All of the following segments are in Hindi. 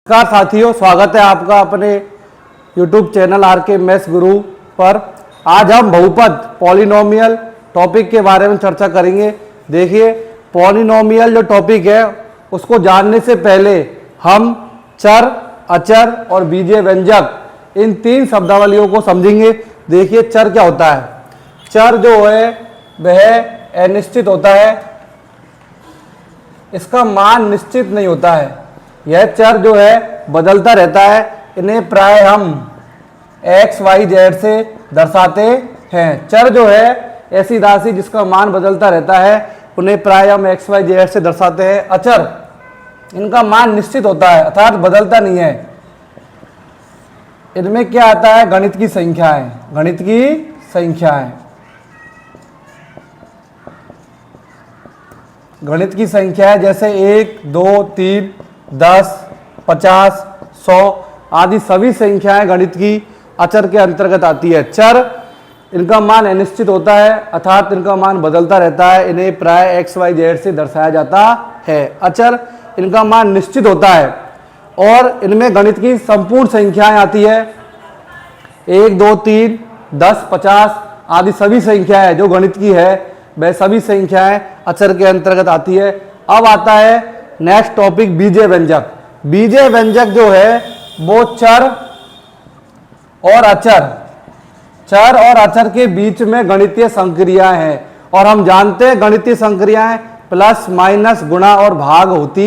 नमस्कार साथियों, स्वागत है आपका अपने YouTube चैनल आर के मैथ्स गुरु पर। आज हम बहुपद पॉलिनोमियल टॉपिक के बारे में चर्चा करेंगे। देखिए, पॉलिनोमियल जो टॉपिक है उसको जानने से पहले हम चर, अचर और बीजीय व्यंजक इन तीन शब्दावलियों को समझेंगे। देखिए, चर क्या होता है। चर जो है वह अनिश्चित होता है, इसका मान निश्चित नहीं होता है। यह चर जो है बदलता रहता है। इन्हें प्राय हम एक्स वाई जेड से दर्शाते हैं। चर जो है ऐसी राशि जिसका मान बदलता रहता है, उन्हें प्राय हम एक्स वाई जेड से दर्शाते हैं। अचर, इनका मान निश्चित होता है अर्थात बदलता नहीं है। इनमें क्या आता है, गणित की संख्याएं। गणित की संख्याएं, गणित की संख्या है जैसे 1, 2, 3, 10, 50, 100 आदि सभी संख्याएं गणित की अचर के अंतर्गत आती है। चर, इनका मान अनिश्चित होता है अर्थात इनका मान बदलता रहता है। इन्हें प्राय एक्स वाई जेड से दर्शाया जाता है। अचर, इनका मान निश्चित होता है और इनमें गणित की संपूर्ण संख्याएं आती है। 1, 2, 3, 10, 50 आदि सभी संख्याएं जो गणित की है वह सभी संख्याएं अचर के अंतर्गत आती है। अब आता है नेक्स्ट टॉपिक, बीजीय व्यंजक। बीजीय व्यंजक जो है वो चर और अचर, चर और अचर के बीच में गणितीय संक्रियाएं हैं। और हम जानते हैं गणितीय संक्रियाएं प्लस, माइनस, गुणा और भाग होती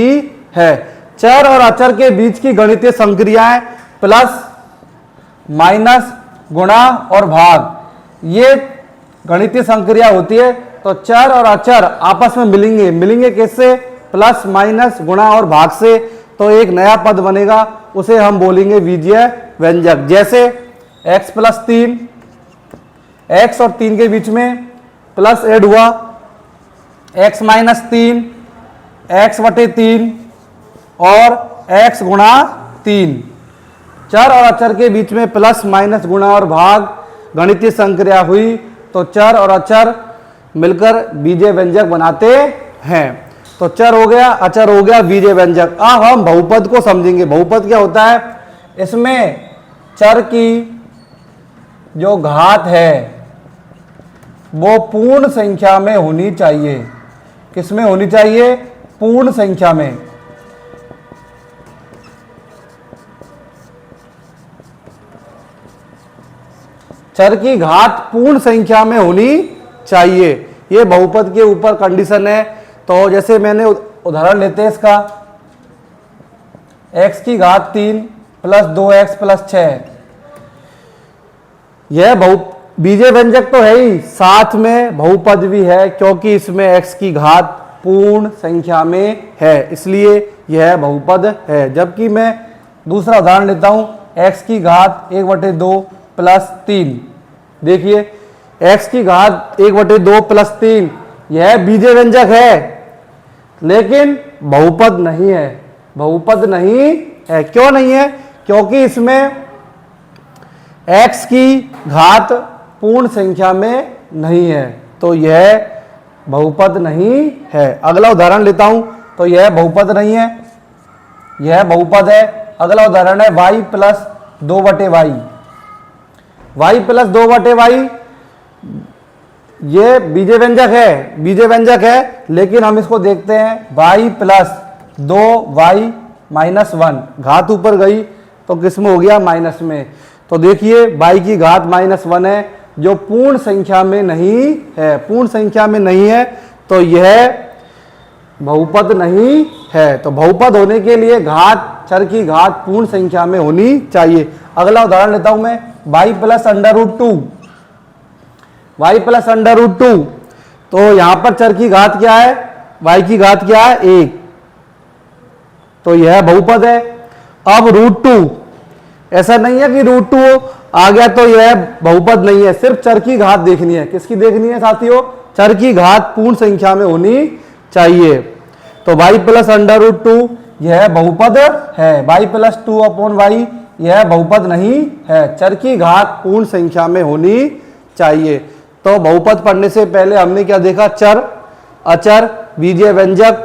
है। चर और अचर के बीच की गणितीय संक्रियाएं प्लस, माइनस, गुणा और भाग, ये गणितीय संक्रिया होती है। तो चर और अचर आपस में मिलेंगे कैसे? प्लस, माइनस, गुणा और भाग से। तो एक नया पद बनेगा, उसे हम बोलेंगे बीजीय व्यंजक। जैसे x प्लस 3, x और 3 के बीच में प्लस ऐड हुआ, x माइनस 3, x बटे 3 और x गुणा 3। चर और अचर के बीच में प्लस, माइनस, गुणा और भाग गणितीय संक्रिया हुई तो चर और अचर मिलकर बीजीय व्यंजक बनाते हैं। तो चर हो गया, अचर हो गया, बीजीय व्यंजक। अब हम बहुपद को समझेंगे। बहुपद क्या होता है? इसमें चर की जो घात है वो पूर्ण संख्या में होनी चाहिए। किसमें होनी चाहिए? पूर्ण संख्या में। चर की घात पूर्ण संख्या में होनी चाहिए, ये बहुपद के ऊपर कंडीशन है। तो जैसे मैंने उदाहरण लेते हैं इसका, x की घात 3 प्लस 2x प्लस 6, यह बीजीय व्यंजक तो है ही, साथ में बहुपद भी है क्योंकि इसमें x की घात पूर्ण संख्या में है, इसलिए यह बहुपद है। जबकि मैं दूसरा उदाहरण लेता हूं, x की घात 1/2 प्लस 3। देखिए, x की घात 1/2 प्लस 3 यह बीजीय व्यंजक है लेकिन बहुपद नहीं है। बहुपद नहीं है। क्यों नहीं है? क्योंकि इसमें x की घात पूर्ण संख्या में नहीं है, तो यह बहुपद नहीं है। अगला उदाहरण लेता हूं, तो यह बहुपद नहीं है, यह बहुपद है। अगला उदाहरण है y plus 2/y। y plus 2/y ये बीजीय व्यंजक है, बीजीय व्यंजक है, लेकिन हम इसको देखते हैं y प्लस 2y माइनस 1। घात ऊपर गई तो किस में हो गया? माइनस में। तो देखिए, y की घात -1 है जो पूर्ण संख्या में नहीं है। पूर्ण संख्या में नहीं है तो यह बहुपद नहीं है। तो बहुपद होने के लिए घात, चर की घात पूर्ण संख्या में होनी चाहिए। अगला उदाहरण लेता हूं मैं, y प्लस √2। y प्लस √2, तो यहां पर चर की घात क्या है? y की घात क्या है? 1, तो यह बहुपद है। अब √2, ऐसा नहीं है कि √2 आ गया तो यह बहुपद नहीं है, सिर्फ चर की घात देखनी है। किसकी देखनी है साथियों? चर की घात पूर्ण संख्या में होनी चाहिए। तो y प्लस √2 यह बहुपद है। y प्लस 2/y यह बहुपद नहीं है, चर की घात पूर्ण संख्या में होनी चाहिए। तो बहुपद पढ़ने से पहले हमने क्या देखा? चर, अचर, बीजीय व्यंजक,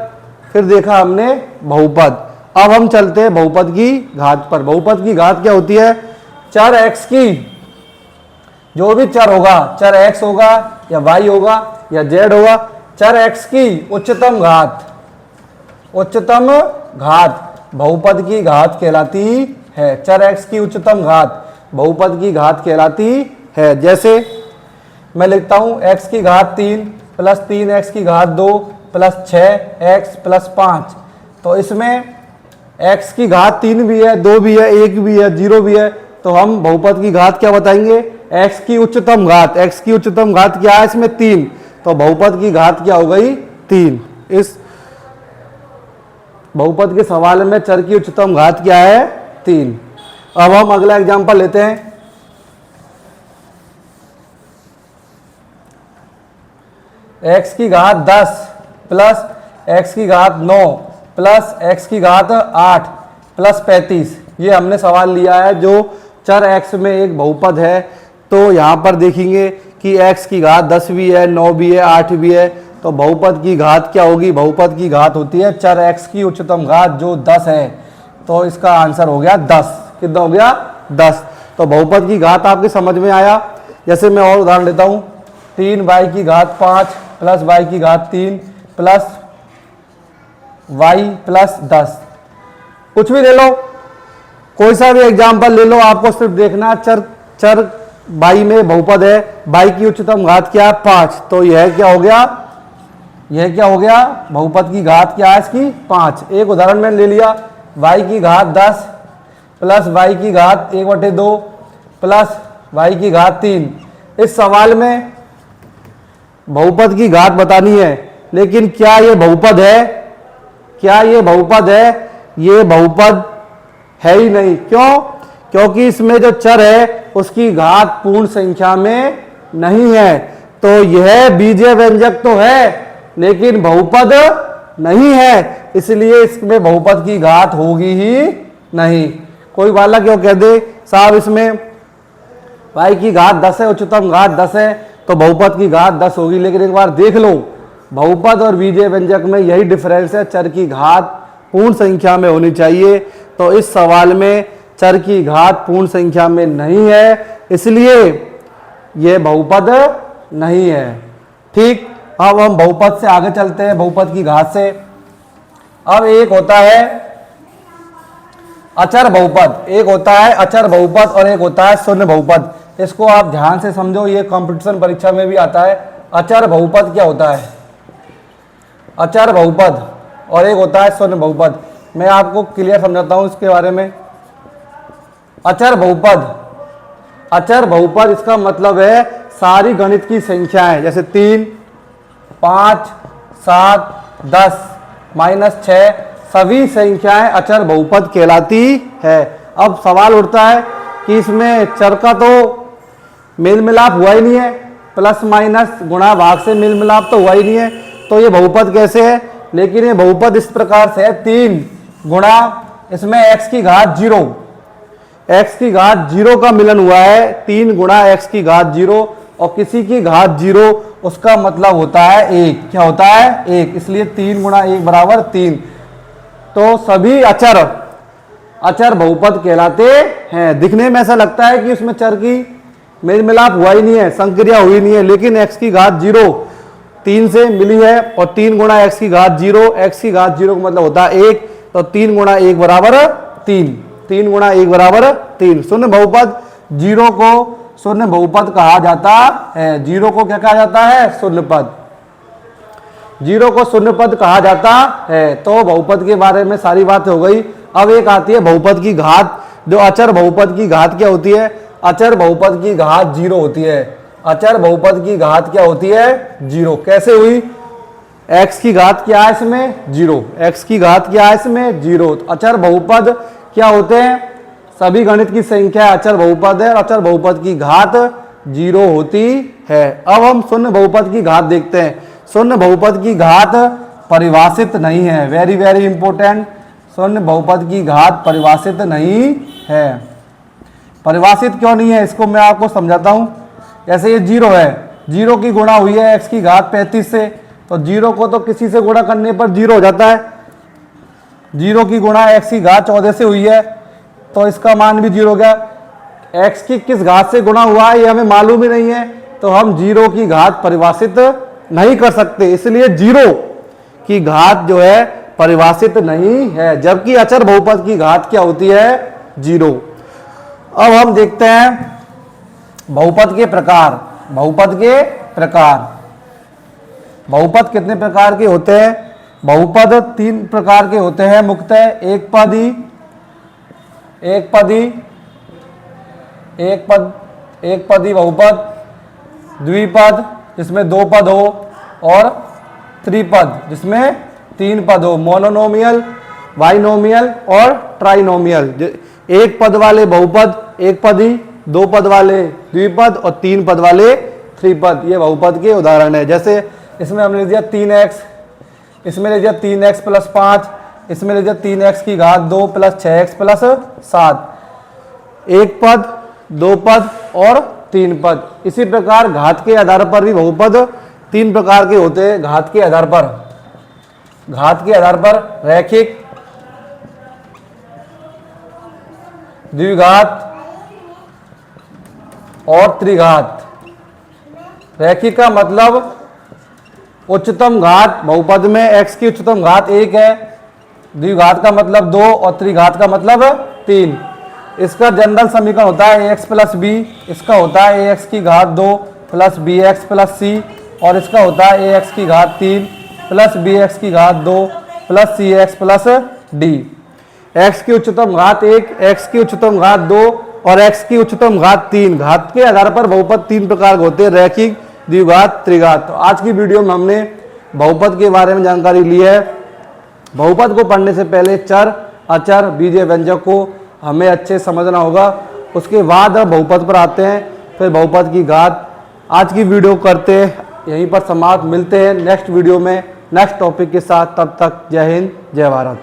फिर देखा हमने बहुपद। अब हम चलते हैं बहुपद की घात पर। बहुपद की घात क्या होती है? चर x की, जो भी चर होगा, चर x होगा या y होगा या z होगा, चर x की उच्चतम घात, उच्चतम घात बहुपद की घात कहलाती है। चर x की उच्चतम घात बहुपद की घात कहलाती है। जैसे मैं लिखता हूं x की घात 3 प्लस 3x की घात 2 प्लस 6x प्लस 5। तो इसमें x की घात 3 भी है, 2 भी है, 1 भी है, 0 भी है। तो हम बहुपद की घात क्या बताएंगे? x की उच्चतम घात। x की उच्चतम घात क्या है? इसमें 3। तो बहुपद की घात क्या हो गई? 3। इस बहुपद के सवाल में चर की उच्चतम घात क्या है? 3। अब हम अगला एग्जांपल लेते हैं। x की घात 10 प्लस x की घात 9 प्लस x की घात 8 प्लस 35। ये हमने सवाल लिया है जो चर x में एक बहुपद है। तो यहाँ पर देखेंगे कि x की घात 10 भी है, 9 भी है, 8 भी है। तो बहुपद की घात क्या होगी? बहुपद की घात होती है चर x की उच्चतम घात जो 10 है। तो इसका आंसर हो गया 10। कितना हो गया? 10। तो बहुपद की घात आपके समझ में आया। जैसे मैं और उदाहरण लेता हूँ, 3y की घात 5 प्लस y की घात 3 प्लस y प्लस 10। कुछ भी ले लो, कोई सा भी एग्जाम्पल ले लो, आपको सिर्फ देखना चर y में बहुपद है, y की उच्चतम घात क्या है? 5। तो यह क्या हो गया? यह क्या हो गया? बहुपद की घात क्या है इसकी? 5। एक उदाहरण मैंने ले लिया, y की घात 10 प्लस y की घात 1/2 प्लस y की घात 3। इस सवाल में बहुपद की घात बतानी है, लेकिन क्या ये बहुपद है? क्या ये बहुपद है? ये बहुपद है ही नहीं। क्यों? क्योंकि इसमें जो चर है उसकी घात पूर्ण संख्या में नहीं है। तो यह बीजीय व्यंजक तो है लेकिन बहुपद नहीं है, इसलिए इसमें बहुपद की घात होगी ही नहीं। कोई वाला क्यों कह दे साहब इसमें y की घात 10 है, उच्चतम घात 10 है, तो बहुपद की घात 10 होगी। लेकिन एक बार देख लो, बहुपद और बीजीय व्यंजक में यही डिफरेंस है, चर की घात पूर्ण संख्या में होनी चाहिए। तो इस सवाल में चर की घात पूर्ण संख्या में नहीं है, इसलिए यह बहुपद नहीं है। ठीक, अब हम बहुपद से आगे चलते हैं, बहुपद की घात से। अब एक होता है अचर बहुपद, एक होता है अचर बहुपद और एक होता है शून्य बहुपद। इसको आप ध्यान से समझो, ये कंपटीशन परीक्षा में भी आता है। अचर बहुपद क्या होता है? अचर बहुपद और एक होता है शून्य बहुपद। मैं आपको क्लियर समझाता हूं इसके बारे में। अचर बहुपद, अचर बहुपद इसका मतलब है सारी गणित की संख्याएं, जैसे 3, 5, 7, 10, -6, सभी संख्याएं अचर बहुपद कहलाती है। अब सवाल उठता है कि इसमें चर का तो मेल मिलाप हुआ ही नहीं है, प्लस माइनस गुणा भाग से मेल मिलाप तो हुआ ही नहीं है, तो ये बहुपद कैसे है? लेकिन ये बहुपद इस प्रकार से है, 3 गुणा इसमें x की घात 0, x की घात 0 का मिलन हुआ है, 3 गुणा x की घात 0, और किसी की घात 0 उसका मतलब होता है 1। क्या होता है? 1। इसलिए 3 गुणा 1 बराबर 3। तो सभी अचर अचर बहुपद कहलाते हैं। दिखने में ऐसा लगता है कि उसमें चर की मेल मिलाप हुआ ही नहीं है, संक्रिया हुई नहीं है, लेकिन x की घात 0 3 से मिली है, और 3 गुणा x की घात 0, x की घात 0 का मतलब होता है 1। तो 3 गुणा 1 बराबर 3, 3 गुणा 1 बराबर 3। शून्य बहुपद, 0 को शून्य बहुपद कहा जाता है। 0 को क्या कहा जाता है? शून्य पद। 0 को शून्य पद कहा जाता है। तो बहुपद के बारे में सारी बात हो गई। अब एक आती है बहुपद की घात, जो अचर बहुपद की घात क्या होती है? अचर बहुपद की घात 0 होती है। अचर बहुपद की घात क्या होती है? 0। कैसे हुई? x की घात क्या है इसमें? 0। x की घात क्या है इसमें? 0। अचर बहुपद क्या होते हैं? सभी गणित की संख्या अचर बहुपद है, और अचर बहुपद की घात 0 होती है। अब हम शून्य बहुपद की घात देखते हैं। शून्य बहुपद की घात परिभाषित नहीं है, वेरी वेरी इंपॉर्टेंट। शून्य बहुपद की घात परिभाषित नहीं है। परिभाषित क्यों नहीं है इसको मैं आपको समझाता हूं। जैसे ये 0 है, 0 की गुणा हुई है x की घात 35 से, तो 0 को तो किसी से गुणा करने पर 0 हो जाता है। जीरो की गुणा x की घात 14 से हुई है, तो इसका मान भी जीरो हो गया। x की किस घात से गुणा हुआ है ये हमें मालूम ही नहीं है, तो हम जीरो की घात परिभाषित नहीं कर सकते, इसलिए जीरो की घात जो है परिभाषित नहीं है, जबकि अचर बहुपद की घात क्या होती है, जीरो। अब हम देखते हैं बहुपद के प्रकार। बहुपद के प्रकार, बहुपद कितने प्रकार के होते हैं? बहुपद 3 प्रकार के होते हैं मुख्यतः, एक पदी, एक पदी बहुपद, द्विपद जिसमें 2 पद हो, और त्रिपद जिसमें 3 पद हो, मोनोनोमियल, बाइनोमियल और ट्राइनोमियल। एक पद वाले बहुपद एक पदी, 2 पद वाले द्विपद और 3 पद वाले त्रिपद, ये बहुपद के उदाहरण है। जैसे इसमें हमने लिख दिया 3x, इसमें लिख दिया 3x + 5, इसमें लिख दिया 3x की घात 2 + 6x + 7, एक पद, 2 पद और 3 पद। इसी प्रकार घात के आधार पर भी बहुपद 3 प्रकार के होते हैं। घात के आधार पर रैखिक, द्विघात और त्रिघात। रैखिक का मतलब उच्चतम घात बहुपद में x की उच्चतम घात 1 है, द्विघात का मतलब 2 और त्रिघात का मतलब 3। इसका जनरल समीकरण होता है ax + b, इसका होता है ax की घात 2 + bx + c, और इसका होता है ax की घात 3 + bx की घात 2 + cx + d। x की उच्चतम घात 1, x की उच्चतम घात 2 और x की उच्चतम घात 3। घात के आधार पर बहुपद 3 प्रकार के होते हैं, रैखिक, द्विघात, त्रिघात। तो आज की वीडियो में हमने बहुपद के बारे में जानकारी ली है। बहुपद को पढ़ने से पहले चर, अचर, बीजीय व्यंजक को हमें अच्छे समझना होगा, उसके बाद अब बहुपद पर आते हैं, फिर बहुपद की घात। आज की वीडियो करते यहीं पर समाप्त, मिलते हैं नेक्स्ट वीडियो में नेक्स्ट टॉपिक के साथ। तब तक जय हिंद, जय भारत।